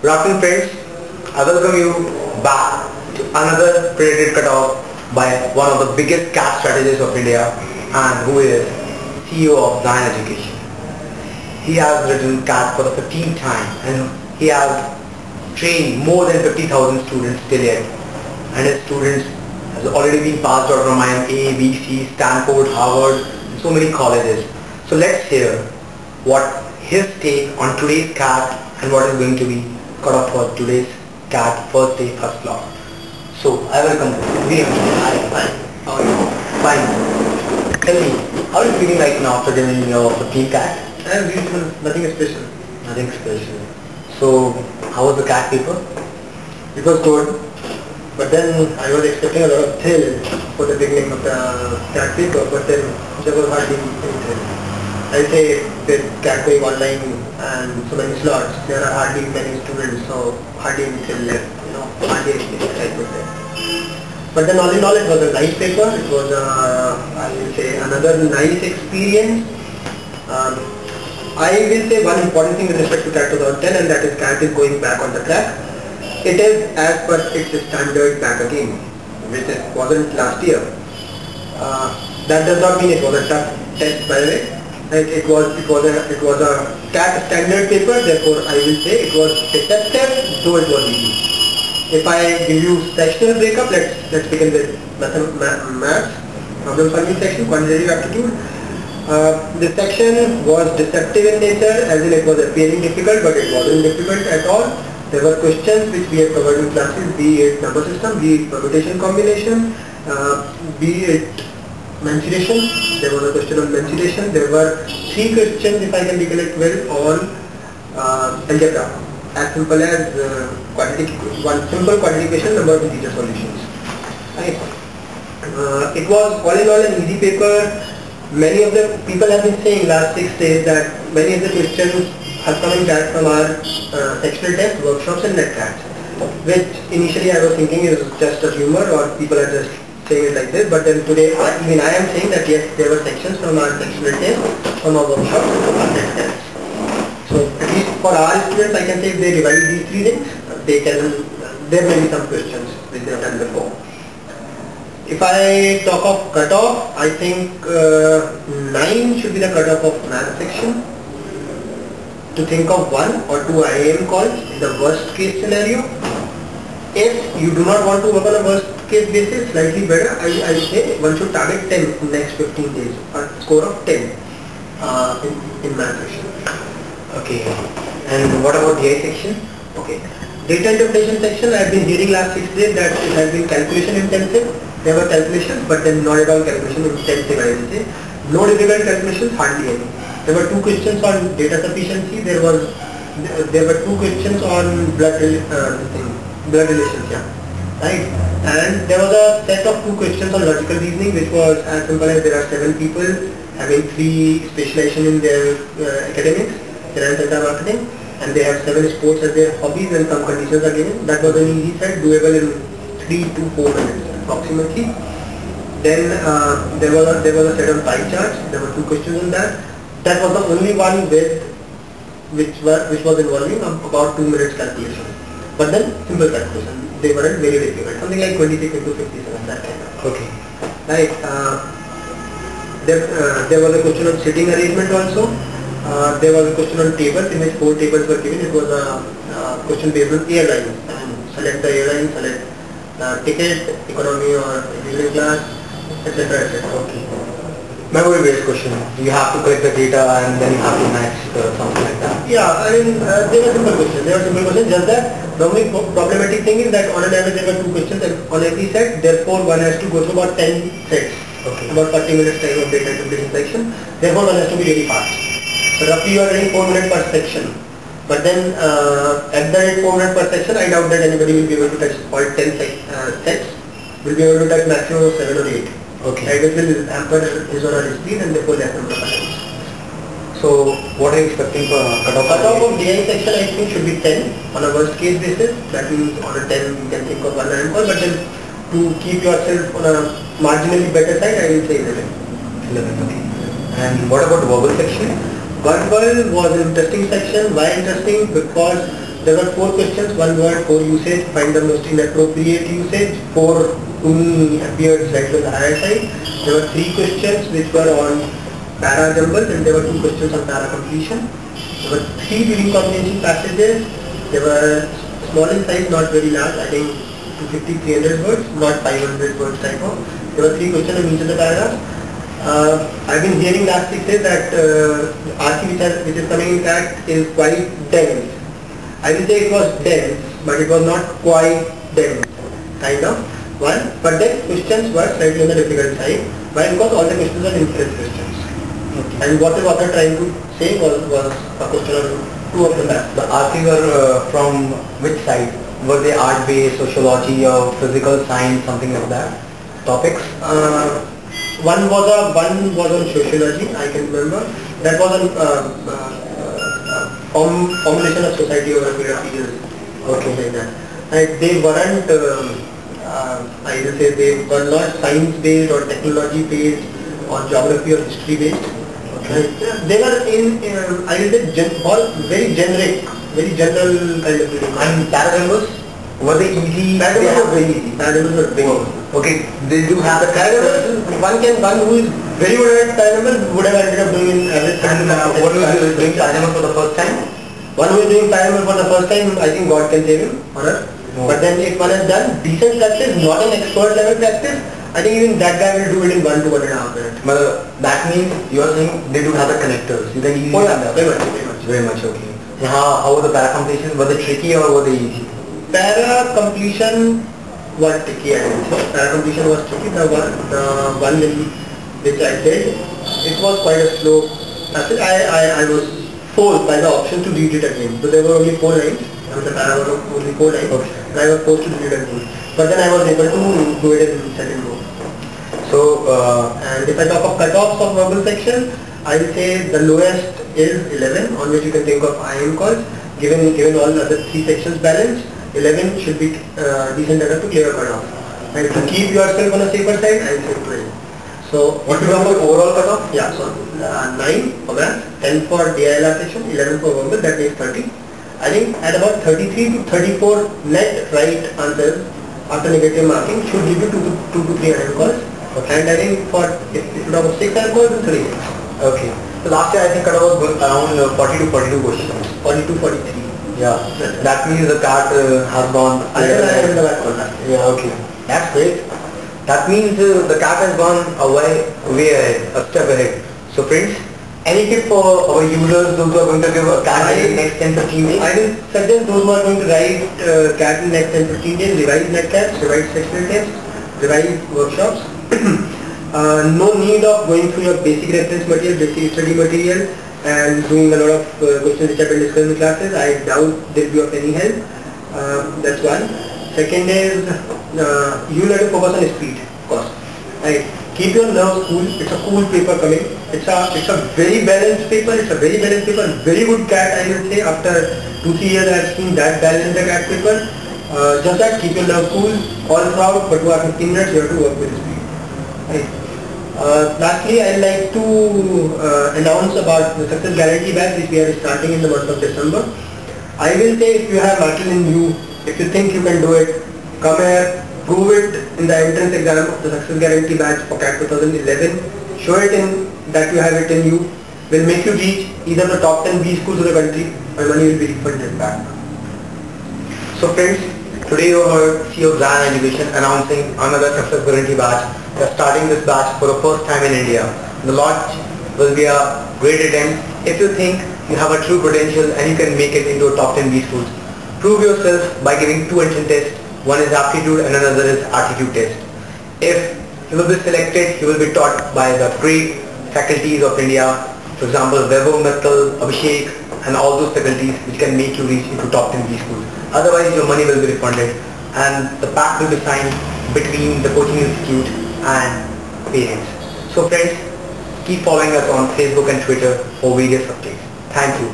Good afternoon friends, I welcome you back to another predicted cutoff by one of the biggest CAT strategists of India and who is CEO of Zion Education. He has written CAT for the 15th time and he has trained more than 50,000 students till yet, and his students has already been passed out from IIM A, B, C, Stanford, Harvard and so many colleges. So let's hear what his take on today's CAT and what is going to be cut off for today's CAT first day first law. So I welcome you. Hi, fine. How are you? Fine. Tell me, how are you feeling right now after giving your 15th CAT? I am beautiful, nothing special. Nothing special. So how was the CAT paper? It was good, but then I was expecting a lot of thrill for the beginning of the CAT paper, but then there was hardly any thrill. I say with CAT going online and so many slots, there are hardly many students, so hardly any thrill left, hardly any excitement there. But then all in all, it was a nice paper. It was, I will say, another nice experience. I will say one important thing with respect to CAT 2010, and that is CAT is going back on the track. It is as per its standard back again, which it wasn't last year. That does not mean it was a tough test, by the way. It was a CAT standard paper, therefore I will say it was deceptive, though it was easy. If I give you sectional breakup, let's begin with maths, problem solving section, quantitative aptitude. This section was deceptive in nature, as in it was appearing difficult, but it wasn't difficult at all. There were questions which we have covered in classes, be it number system, be it permutation combination, be it mensuration. There was a question on mensuration. There were 3 questions, if I can recollect well, on algebra, as simple as one simple quadratic equation, number of integer solutions. Right. It was all in all an easy paper. Many of the people have been saying last 6 days that many of the questions have come in CAT from our sectional test, workshops and netcats, which initially I was thinking is just a humor or people are just saying it like this, but then today even I am saying that yes, there were sections from our sectional test, from our workshops and from our netcats. So at least for our students, I can say if they revise these 3 things, there may be some questions which they have done before. If I talk of cutoff, I think 9 should be the cutoff of math section. To think of 1 or 2 IIM calls in the worst case scenario. If you do not want to work on a worst case basis, slightly better, I say one should target 10 in the next 15 days, a score of 10 in math section. Okay. And what about DI section? Okay. Data interpretation section, I have been hearing last 6 days that it has been calculation intensive. There were calculations, but then not at all calculation intensive, I will say. No difficult calculations, hardly any. There were 2 questions on data sufficiency. There were 2 questions on blood relations, yeah, right. And there was a set of 2 questions on logical reasoning, which was as simple as there are 7 people having 3 specialization in their academics, finance and marketing, and they have 7 sports as their hobbies, and some conditions are given. That was an easy set, doable in 3 to 4 minutes approximately. Then there was a set on pie charts. There were 2 questions on that. That was the only one which was involving about 2 minutes calculation. But then simple calculation. They weren't very difficult. Something like 26 into 57, that kind of. Okay. Right. There was a question on sitting arrangement also. There was a question on tables in which 4 tables were given. It was a question based on airlines. Select the airline, select ticket, economy or business class, etc. etc. Okay. Memory based question. You have to collect the data and then you have to match something like that. Yeah, I mean they were simple questions. Just that the only problematic thing is that on an average there were 2 questions on every set. Therefore one has to go through about 10 sets. Okay. About 40 minutes time of data interpretation section. Therefore one has to be really fast. So roughly you are getting 4 minutes per section. But then at the rate 4 minutes per section, I doubt that anybody will be able to touch all 10 sets. Will be able to touch maximum of 7 or 8. Okay. Right, which will hamper his or her speed and therefore less number of attempts. So what are you expecting for cutoff? Cutoff of DI section I think should be 10 on a worst case basis. That means on a 10 you can think of 1 IIM call, but then to keep yourself on a marginally better side, I will say 11. 11, okay. And what about verbal section? Verbal was an interesting section. Why interesting? Because There were 4 questions, 1 word, 4 usage, find the most inappropriate usage, 4 to me appeared slightly on the higher side. There were 3 questions which were on para jumbles and there were 2 questions on para completion. There were 3 reading comprehension passages. They were small in size, not very large, I think 250-300 words, not 500 words type of. There were 3 questions in each of the paragraphs. I've been hearing last 6 days that RC which is coming in CAT is quite dense. I will say it was dense, but it was not quite dense, kind of. One, but then questions were slightly on the difficult side. Why? Because all the questions are inference questions. Okay. And what the author trying to say was a question on 2 of the maths. The RC were from which side? Were they art-based, sociology or physical science, something like that? Topics? One was on sociology, I can remember. That was on formulation of society over a period of years. Okay, like that. And they weren't, I will say they were not science-based or technology-based or geography or history-based. Okay. They were I will say all very generic, very general kind of reading. And paragraphs? Were they easy? Paragraphs were very easy. Paragraphs were very easy. Okay, they do have the paragraphs. One who is very good at paragraphs would have ended up doing in average. And what was doing paragraphs for the first time? One who is doing paragraphs for the first time, I think God can save him or her. No. But then if one has done decent practice, not an expert level practice, I think even that guy will do it in 1 to 1.5 minutes. But that means you are saying they do have the connectors. You can easily very much. Okay. How were the para completions? Were they tricky or were they easy? Para completion was tricky, I would say. Para completion was tricky. The one which I did, it was quite a slow passage. I was forced by the option to read it again. So there were only 4 lines. The para were only 4 lines. Okay. And I was forced to read it again. But then I was able to do it in second go. So, and if I talk of cutoffs of verbal section, I will say the lowest is 11, on which you can think of IM calls. Given all the other 3 sections balanced, 11 should be decent enough to clear a cutoff. And to keep yourself on a safer side, I will say 12. So, what is the overall cutoff? Yeah, so 9 for math, 10 for DILR section, 11 for verbal, that makes 30. I think at about 33 to 34 net right answers after negative marking should give you 2 to 3 IM calls. Okay. And I think if you talk of 6 IM calls, then 36. Okay. So last year I think cutoff was around 40 to 42 questions. 42, 43. Yeah. That means the CAT has gone. Yeah, okay. That's great. That means the CAT has gone way ahead, a step ahead. So friends, any tip for our users, those who are going to give a CAT in the next 10-15 days? I will suggest those who are going to write CAT in the next 10-15 days, revise NetCats, revise sectional tests, revise workshops. No need of going through your basic reference material, basic study material and doing a lot of questions which have been discussed in classes. I doubt they will be of any help. That's one. Second is you will have to focus on speed, of course. Right. Keep your nerves cool. It's a cool paper coming. It's a very balanced paper. Very good CAT, I will say. After 2-3 years I have seen that balance in the CAT paper. Just that, keep your nerves cool all throughout, but for 15 minutes you have to work with speed. Right. Lastly, I would like to announce about the Success Guarantee Batch which we are starting in the month of December. I will say if you have mettle in you, if you think you can do it, come here, prove it in the entrance exam of the Success Guarantee Batch for CAT 2011. Show it in that you have it in you. Will make you reach either the top 10 B schools of the country or money will be refunded back. So friends, today you heard CEO of Zion Education announcing another Success Guarantee Batch. We are starting this batch for the first time in India. The launch will be a great attempt. If you think you have a true potential and you can make it into a top 10 B schools, prove yourself by giving 2 entrance tests. One is aptitude and another is aptitude test. If you will be selected, you will be taught by the great faculties of India. For example, Vaibhav Mittal, Abhishek and all those faculties which can make you reach into top 10 B schools. Otherwise your money will be refunded and the pact will be signed between the coaching institute and parents. So friends, keep following us on Facebook and Twitter for various updates. Thank you.